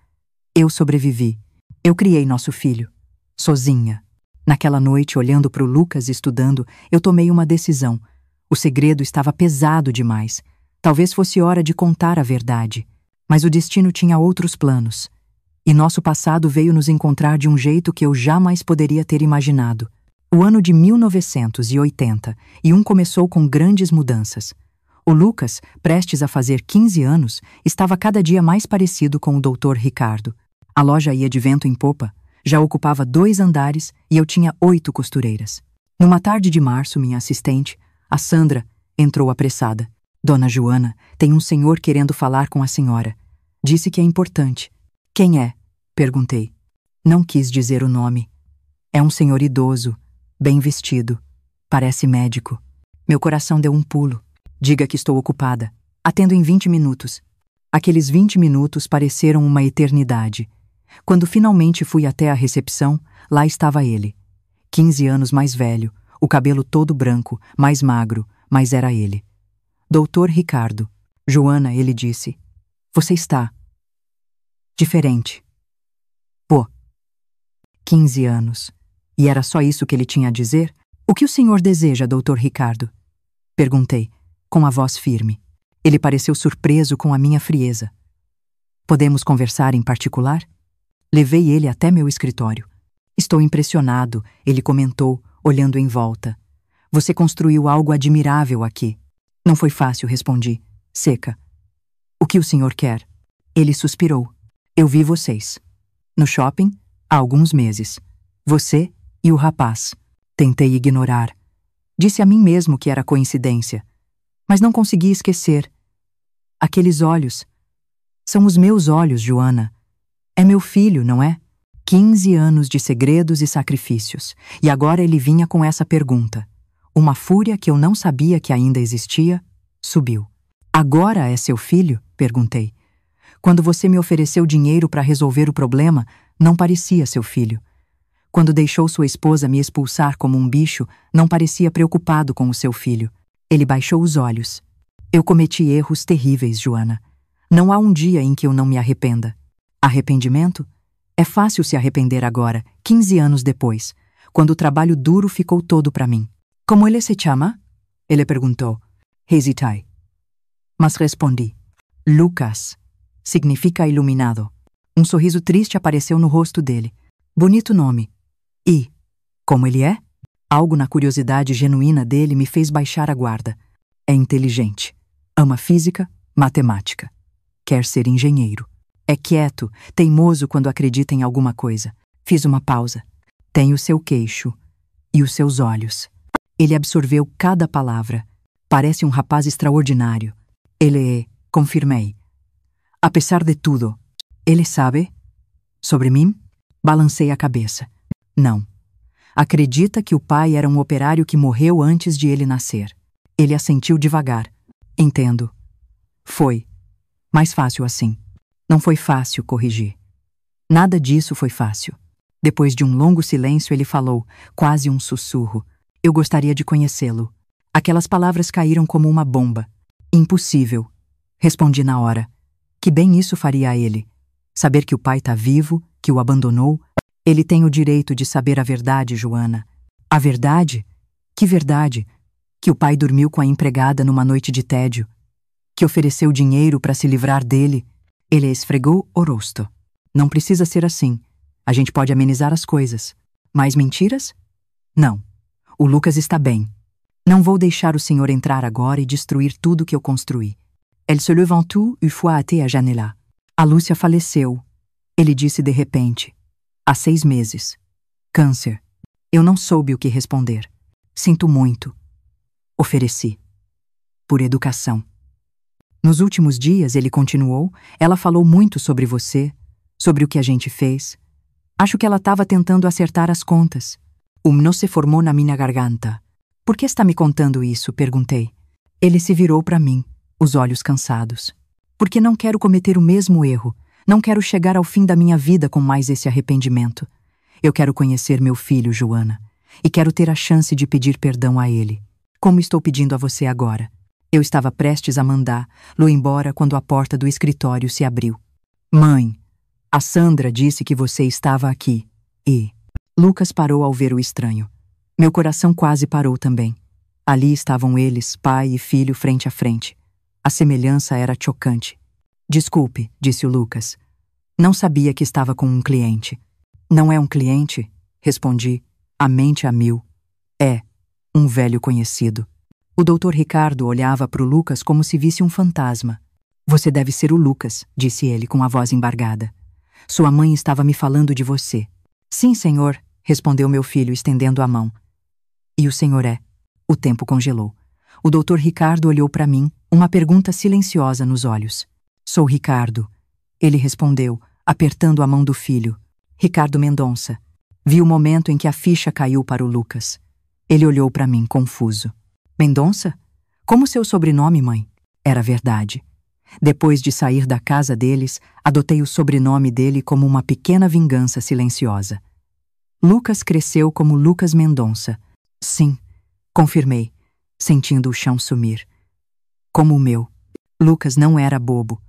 Eu sobrevivi. Eu criei nosso filho. Sozinha. Naquela noite, olhando para o Lucas estudando, eu tomei uma decisão. O segredo estava pesado demais. Talvez fosse hora de contar a verdade. Mas o destino tinha outros planos. E nosso passado veio nos encontrar de um jeito que eu jamais poderia ter imaginado. O ano de 1981 começou com grandes mudanças. O Lucas, prestes a fazer 15 anos, estava cada dia mais parecido com o Dr. Ricardo. A loja ia de vento em popa, já ocupava 2 andares e eu tinha 8 costureiras. Numa tarde de março, minha assistente, a Sandra, entrou apressada. Dona Joana, tem um senhor querendo falar com a senhora. Disse que é importante. Quem é? Perguntei. Não quis dizer o nome. É um senhor idoso, bem vestido. Parece médico. Meu coração deu um pulo. Diga que estou ocupada. Atendo em 20 minutos. Aqueles 20 minutos pareceram uma eternidade. Quando finalmente fui até a recepção, lá estava ele. 15 anos mais velho, o cabelo todo branco, mais magro, mas era ele. Doutor Ricardo. Joana, ele disse. Você está diferente. Pô. 15 anos. E era só isso que ele tinha a dizer? O que o senhor deseja, Dr. Ricardo? Perguntei, com a voz firme. Ele pareceu surpreso com a minha frieza. Podemos conversar em particular? Levei ele até meu escritório. Estou impressionado, ele comentou, olhando em volta. Você construiu algo admirável aqui. Não foi fácil, respondi, seca. O que o senhor quer? Ele suspirou. Eu vi vocês. No shopping, há alguns meses. Você e o rapaz. Tentei ignorar. Disse a mim mesmo que era coincidência. Mas não consegui esquecer. Aqueles olhos. São os meus olhos, Joana. É meu filho, não é? 15 anos de segredos e sacrifícios. E agora ele vinha com essa pergunta. Uma fúria que eu não sabia que ainda existia, subiu. Agora é seu filho? Perguntei. Quando você me ofereceu dinheiro para resolver o problema, não parecia seu filho. Quando deixou sua esposa me expulsar como um bicho, não parecia preocupado com o seu filho. Ele baixou os olhos. Eu cometi erros terríveis, Joana. Não há um dia em que eu não me arrependa. Arrependimento? É fácil se arrepender agora, 15 anos depois, quando o trabalho duro ficou todo para mim. Como ele se chama? Ele perguntou. Hesitei. Mas respondi. Lucas. Significa iluminado. Um sorriso triste apareceu no rosto dele. Bonito nome. E, como ele é? Algo na curiosidade genuína dele me fez baixar a guarda. É inteligente. Ama física, matemática. Quer ser engenheiro. É quieto, teimoso quando acredita em alguma coisa. Fiz uma pausa. Tem o seu queixo e os seus olhos. Ele absorveu cada palavra. Parece um rapaz extraordinário. Ele é, confirmei. Apesar de tudo, ele sabe? Sobre mim? Balancei a cabeça. Não. Acredita que o pai era um operário que morreu antes de ele nascer. Ele assentiu devagar. Entendo. Foi. Mais fácil assim. Não foi fácil corrigir. Nada disso foi fácil. Depois de um longo silêncio, ele falou, quase um sussurro. Eu gostaria de conhecê-lo. Aquelas palavras caíram como uma bomba. Impossível. Respondi na hora. Que bem isso faria a ele. Saber que o pai está vivo, que o abandonou. Ele tem o direito de saber a verdade, Joana. A verdade? Que verdade? Que o pai dormiu com a empregada numa noite de tédio. Que ofereceu dinheiro para se livrar dele. Ele esfregou o rosto. Não precisa ser assim. A gente pode amenizar as coisas. Mais mentiras? Não. O Lucas está bem. Não vou deixar o senhor entrar agora e destruir tudo que eu construí. Elle se levantou et foi até a janela. A Lúcia faleceu. Ele disse de repente. Há 6 meses. Câncer. Eu não soube o que responder. Sinto muito. Ofereci. Por educação. Nos últimos dias, ele continuou, ela falou muito sobre você, sobre o que a gente fez. Acho que ela estava tentando acertar as contas. Um nó se formou na minha garganta. Por que está me contando isso? Perguntei. Ele se virou para mim, os olhos cansados. Porque não quero cometer o mesmo erro. Não quero chegar ao fim da minha vida com mais esse arrependimento. Eu quero conhecer meu filho, Joana. E quero ter a chance de pedir perdão a ele. Como estou pedindo a você agora. Eu estava prestes a mandá-lo embora quando a porta do escritório se abriu. Mãe, a Sandra disse que você estava aqui. E... Lucas parou ao ver o estranho. Meu coração quase parou também. Ali estavam eles, pai e filho, frente a frente. A semelhança era chocante. Desculpe, disse o Lucas. Não sabia que estava com um cliente. Não é um cliente? Respondi, a mente a mil. É, um velho conhecido. O doutor Ricardo olhava para o Lucas como se visse um fantasma. Você deve ser o Lucas, disse ele com a voz embargada. Sua mãe estava me falando de você. Sim, senhor, respondeu meu filho, estendendo a mão. E o senhor é? O tempo congelou. O doutor Ricardo olhou para mim, uma pergunta silenciosa nos olhos. Sou Ricardo. Ele respondeu, apertando a mão do filho. Ricardo Mendonça. Vi o momento em que a ficha caiu para o Lucas. Ele olhou para mim, confuso. Mendonça? Como seu sobrenome, mãe? Era verdade. Depois de sair da casa deles, adotei o sobrenome dele como uma pequena vingança silenciosa. Lucas cresceu como Lucas Mendonça. Sim, confirmei, sentindo o chão sumir. Como o meu. Lucas não era bobo.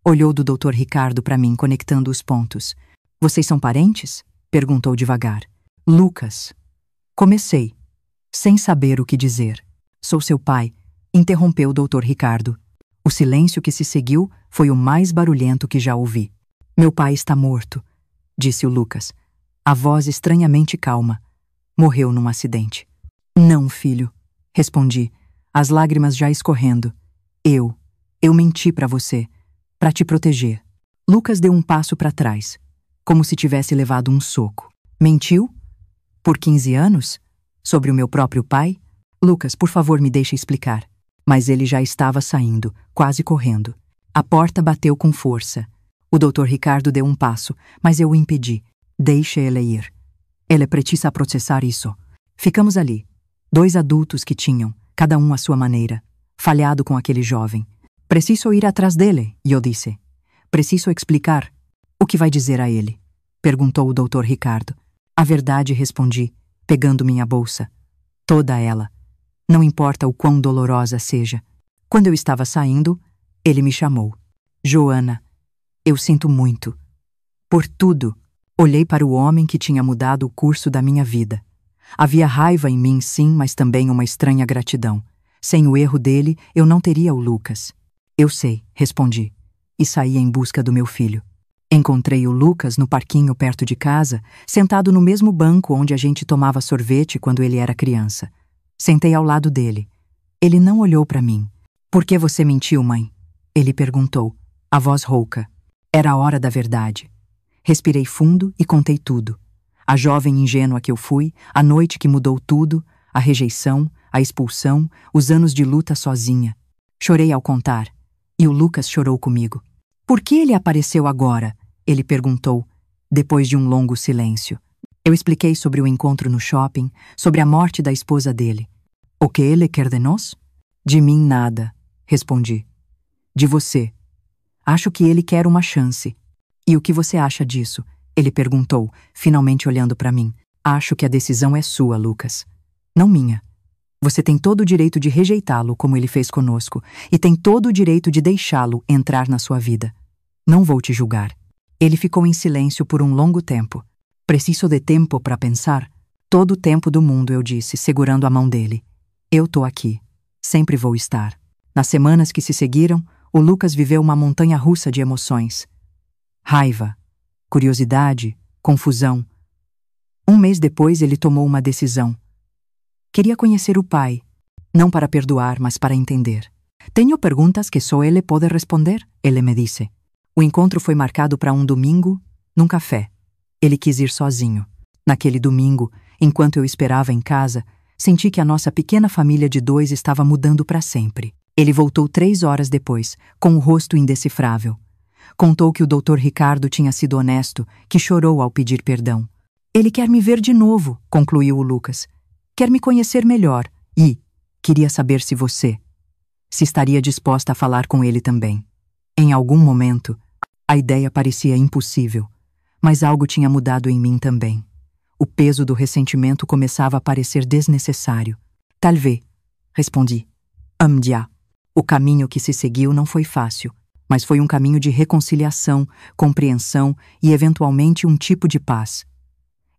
Olhou do Dr. Ricardo para mim, conectando os pontos. Vocês são parentes? Perguntou devagar. Lucas. Comecei, sem saber o que dizer. Sou seu pai, interrompeu o Dr. Ricardo. O silêncio que se seguiu foi o mais barulhento que já ouvi. Meu pai está morto. disse o Lucas, a voz estranhamente calma. Morreu num acidente. Não, filho, respondi, as lágrimas já escorrendo. Eu menti para você, para te proteger. Lucas deu um passo para trás, como se tivesse levado um soco. Mentiu? Por 15 anos? Sobre o meu próprio pai? Lucas, por favor, me deixe explicar. Mas ele já estava saindo, quase correndo. A porta bateu com força. O Dr. Ricardo deu um passo, mas eu o impedi. Deixe ele ir. Ele precisa processar isso. Ficamos ali, 2 adultos que tinham, cada um à sua maneira, falhado com aquele jovem. Preciso ir atrás dele, eu disse. Preciso explicar. O que vai dizer a ele? Perguntou o Dr. Ricardo. A verdade, respondi, pegando minha bolsa. Toda ela. Não importa o quão dolorosa seja. Quando eu estava saindo, ele me chamou. Joana, eu sinto muito. Por tudo. Olhei para o homem que tinha mudado o curso da minha vida. Havia raiva em mim, sim, mas também uma estranha gratidão. Sem o erro dele, eu não teria o Lucas. Eu sei, respondi, e saí em busca do meu filho. Encontrei o Lucas no parquinho perto de casa, sentado no mesmo banco onde a gente tomava sorvete quando ele era criança. Sentei ao lado dele. Ele não olhou para mim. Por que você mentiu, mãe? Ele perguntou, a voz rouca. Era a hora da verdade. Respirei fundo e contei tudo. A jovem ingênua que eu fui, a noite que mudou tudo, a rejeição, a expulsão, os anos de luta sozinha. Chorei ao contar, e o Lucas chorou comigo. Por que ele apareceu agora? Ele perguntou, depois de um longo silêncio. Eu expliquei sobre o encontro no shopping, sobre a morte da esposa dele. O que ele quer de nós? De mim nada, respondi. De você. Acho que ele quer uma chance. E o que você acha disso? Ele perguntou, finalmente olhando para mim. Acho que a decisão é sua, Lucas. Não minha. Você tem todo o direito de rejeitá-lo, como ele fez conosco, e tem todo o direito de deixá-lo entrar na sua vida. Não vou te julgar. Ele ficou em silêncio por um longo tempo. Preciso de tempo para pensar. Todo o tempo do mundo, eu disse, segurando a mão dele. Eu tô aqui. Sempre vou estar. Nas semanas que se seguiram, o Lucas viveu uma montanha-russa de emoções. Raiva, curiosidade, confusão. Um mês depois ele tomou uma decisão. Queria conhecer o pai, não para perdoar, mas para entender. Tenho perguntas que só ele pode responder, ele me disse. O encontro foi marcado para um domingo, num café. Ele quis ir sozinho. Naquele domingo, enquanto eu esperava em casa, senti que a nossa pequena família de 2 estava mudando para sempre. Ele voltou 3 horas depois, com o rosto indecifrável. Contou que o Dr. Ricardo tinha sido honesto, que chorou ao pedir perdão. Ele quer me ver de novo, concluiu o Lucas. Quer me conhecer melhor e queria saber se estaria disposta a falar com ele também. Em algum momento, a ideia parecia impossível, mas algo tinha mudado em mim também. O peso do ressentimento começava a parecer desnecessário. Talvez, respondi. Dia. O caminho que se seguiu não foi fácil, mas foi um caminho de reconciliação, compreensão e, eventualmente, um tipo de paz.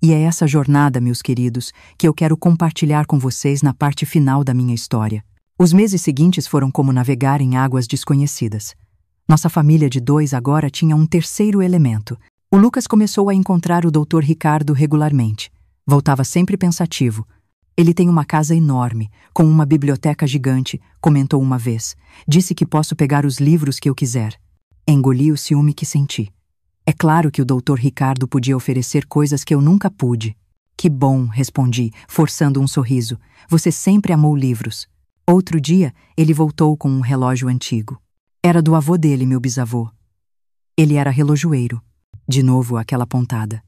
E é essa jornada, meus queridos, que eu quero compartilhar com vocês na parte final da minha história. Os meses seguintes foram como navegar em águas desconhecidas. Nossa família de 2 agora tinha um terceiro elemento. O Lucas começou a encontrar o Dr. Ricardo regularmente. Voltava sempre pensativo. Ele tem uma casa enorme, com uma biblioteca gigante, comentou uma vez. Disse que posso pegar os livros que eu quiser. Engoli o ciúme que senti. É claro que o Dr. Ricardo podia oferecer coisas que eu nunca pude. Que bom, respondi, forçando um sorriso. Você sempre amou livros. Outro dia, ele voltou com um relógio antigo. Era do avô dele, meu bisavô. Ele era relojoeiro. De novo, aquela pontada.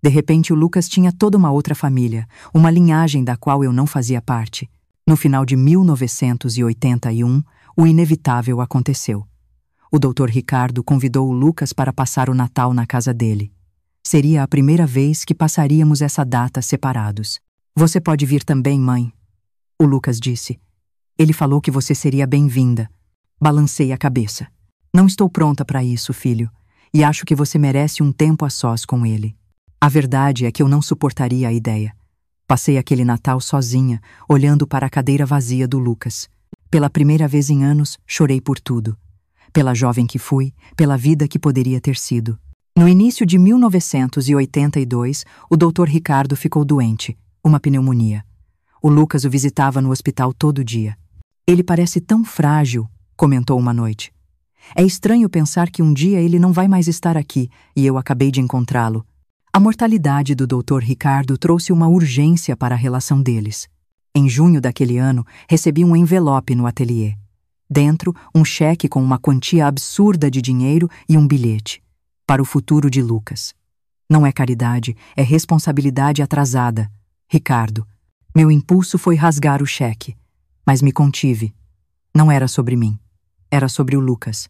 De repente, o Lucas tinha toda uma outra família, uma linhagem da qual eu não fazia parte. No final de 1981, o inevitável aconteceu. O Dr. Ricardo convidou o Lucas para passar o Natal na casa dele. Seria a primeira vez que passaríamos essa data separados. Você pode vir também, mãe, o Lucas disse. Ele falou que você seria bem-vinda. Balancei a cabeça. Não estou pronta para isso, filho, e acho que você merece um tempo a sós com ele. A verdade é que eu não suportaria a ideia. Passei aquele Natal sozinha, olhando para a cadeira vazia do Lucas. Pela primeira vez em anos, chorei por tudo. Pela jovem que fui, pela vida que poderia ter sido. No início de 1982, o Dr. Ricardo ficou doente, uma pneumonia. O Lucas o visitava no hospital todo dia. Ele parece tão frágil, comentou uma noite. É estranho pensar que um dia ele não vai mais estar aqui e eu acabei de encontrá-lo. A mortalidade do Dr. Ricardo trouxe uma urgência para a relação deles. Em junho daquele ano, recebi um envelope no ateliê. Dentro, um cheque com uma quantia absurda de dinheiro e um bilhete. Para o futuro de Lucas. Não é caridade, é responsabilidade atrasada. Ricardo. Meu impulso foi rasgar o cheque. Mas me contive. Não era sobre mim. Era sobre o Lucas.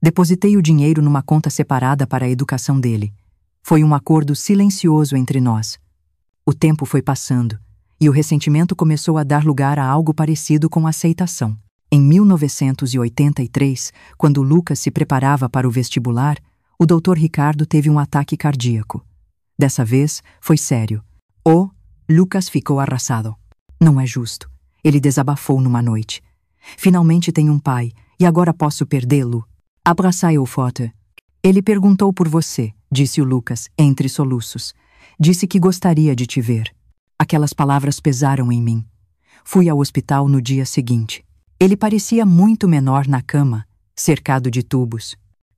Depositei o dinheiro numa conta separada para a educação dele. Foi um acordo silencioso entre nós. O tempo foi passando, e o ressentimento começou a dar lugar a algo parecido com aceitação. Em 1983, quando Lucas se preparava para o vestibular, o Dr. Ricardo teve um ataque cardíaco. Dessa vez, foi sério. Lucas ficou arrasado. Não é justo. Ele desabafou numa noite. Finalmente tenho um pai, e agora posso perdê-lo. Abraçai-o forte. Ele perguntou por você, disse o Lucas, entre soluços. Disse que gostaria de te ver. Aquelas palavras pesaram em mim. Fui ao hospital no dia seguinte. Ele parecia muito menor na cama, cercado de tubos.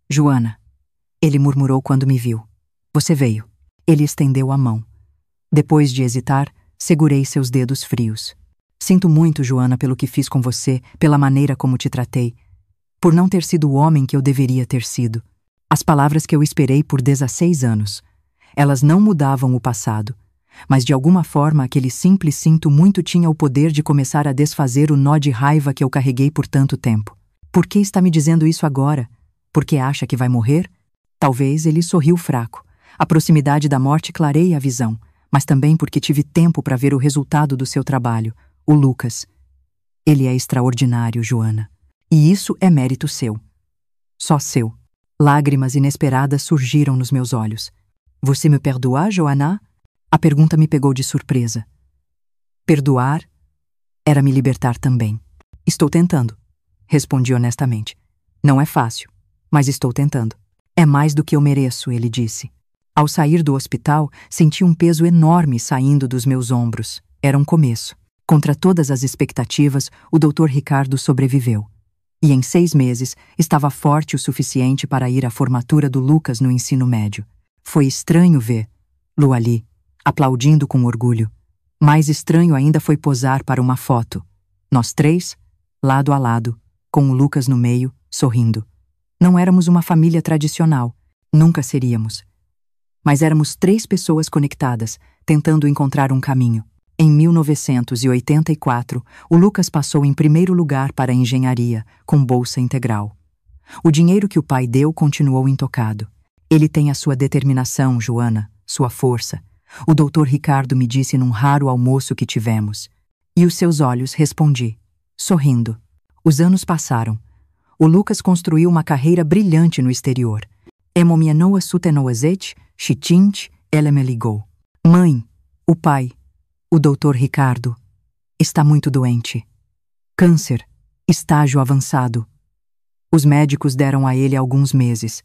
Joana, ele murmurou quando me viu. Você veio. Ele estendeu a mão. Depois de hesitar, segurei seus dedos frios. Sinto muito, Joana, pelo que fiz com você, pela maneira como te tratei. Por não ter sido o homem que eu deveria ter sido. As palavras que eu esperei por 16 anos. Elas não mudavam o passado. Mas de alguma forma aquele simples sinto muito tinha o poder de começar a desfazer o nó de raiva que eu carreguei por tanto tempo. Por que está me dizendo isso agora? Porque acha que vai morrer? Talvez ele sorriu fraco. A proximidade da morte clareia a visão, mas também porque tive tempo para ver o resultado do seu trabalho, o Lucas. Ele é extraordinário, Joana. E isso é mérito seu. Só seu. Lágrimas inesperadas surgiram nos meus olhos. Você me perdoa, Joana? A pergunta me pegou de surpresa. Perdoar era me libertar também. Estou tentando, respondi honestamente. Não é fácil, mas estou tentando. É mais do que eu mereço, ele disse. Ao sair do hospital, senti um peso enorme saindo dos meus ombros. Era um começo. Contra todas as expectativas, o Dr. Ricardo sobreviveu. E em 6 meses, estava forte o suficiente para ir à formatura do Lucas no ensino médio. Foi estranho vê-lo ali, aplaudindo com orgulho. Mais estranho ainda foi posar para uma foto. Nós 3, lado a lado, com o Lucas no meio, sorrindo. Não éramos uma família tradicional. Nunca seríamos. Mas éramos 3 pessoas conectadas, tentando encontrar um caminho. Em 1984, o Lucas passou em primeiro lugar para a engenharia, com bolsa integral. O dinheiro que o pai deu continuou intocado. Ele tem a sua determinação, Joana, sua força. O Dr. Ricardo me disse num raro almoço que tivemos. E os seus olhos, respondi, sorrindo. Os anos passaram. O Lucas construiu uma carreira brilhante no exterior. Emo minha noa sutenoazete, chitint, ela me ligou. Mãe, o pai, o Dr. Ricardo, está muito doente. Câncer, estágio avançado. Os médicos deram a ele alguns meses.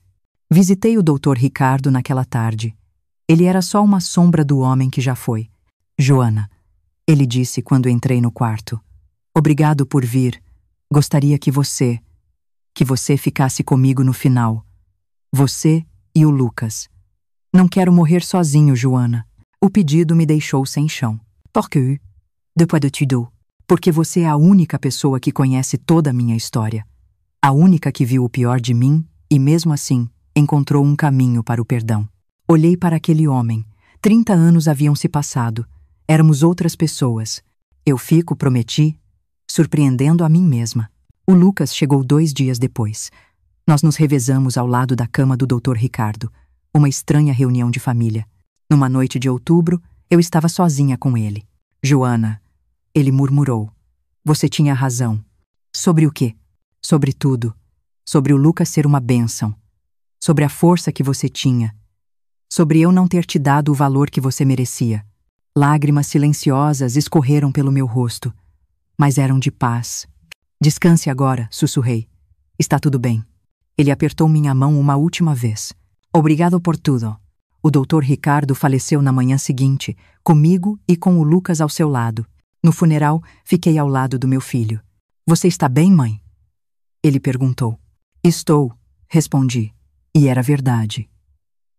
Visitei o Dr. Ricardo naquela tarde. Ele era só uma sombra do homem que já foi. Joana, ele disse quando entrei no quarto. Obrigado por vir. Gostaria que você ficasse comigo no final. Você e o Lucas. Não quero morrer sozinho, Joana. O pedido me deixou sem chão. Porque, depois de tudo, porque você é a única pessoa que conhece toda a minha história. A única que viu o pior de mim e, mesmo assim, encontrou um caminho para o perdão. Olhei para aquele homem. 30 anos haviam se passado. Éramos outras pessoas. Eu prometi, surpreendendo a mim mesma. O Lucas chegou 2 dias depois. Nós nos revezamos ao lado da cama do Dr. Ricardo. Uma estranha reunião de família. Numa noite de outubro, eu estava sozinha com ele. Joana, ele murmurou. Você tinha razão. Sobre o quê? Sobre tudo. Sobre o Lucas ser uma bênção. Sobre a força que você tinha. Sobre eu não ter te dado o valor que você merecia. Lágrimas silenciosas escorreram pelo meu rosto. Mas eram de paz. Descanse agora, sussurrei. Está tudo bem. Ele apertou minha mão uma última vez. Obrigado por tudo. O Dr. Ricardo faleceu na manhã seguinte, comigo e com o Lucas ao seu lado. No funeral, fiquei ao lado do meu filho. Você está bem, mãe? Ele perguntou. Estou, respondi. E era verdade.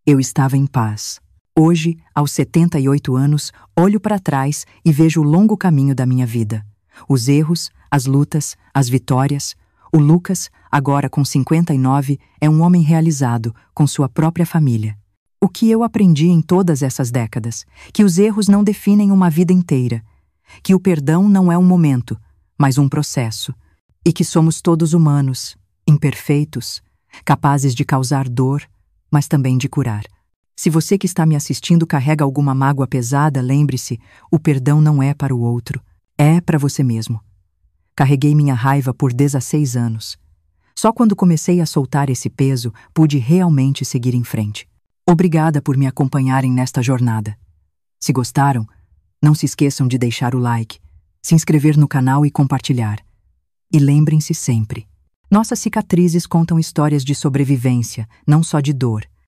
Eu estava em paz. Hoje, aos 78 anos, olho para trás e vejo o longo caminho da minha vida. Os erros, as lutas, as vitórias. O Lucas, agora com 59, é um homem realizado, com sua própria família. O que eu aprendi em todas essas décadas? Que os erros não definem uma vida inteira. Que o perdão não é um momento, mas um processo. E que somos todos humanos, imperfeitos, capazes de causar dor, mas também de curar. Se você que está me assistindo carrega alguma mágoa pesada, lembre-se, o perdão não é para o outro, é para você mesmo. Carreguei minha raiva por 16 anos. Só quando comecei a soltar esse peso, pude realmente seguir em frente. Obrigada por me acompanharem nesta jornada. Se gostaram, não se esqueçam de deixar o like, se inscrever no canal e compartilhar. E lembrem-se sempre, nossas cicatrizes contam histórias de sobrevivência, não só de dor.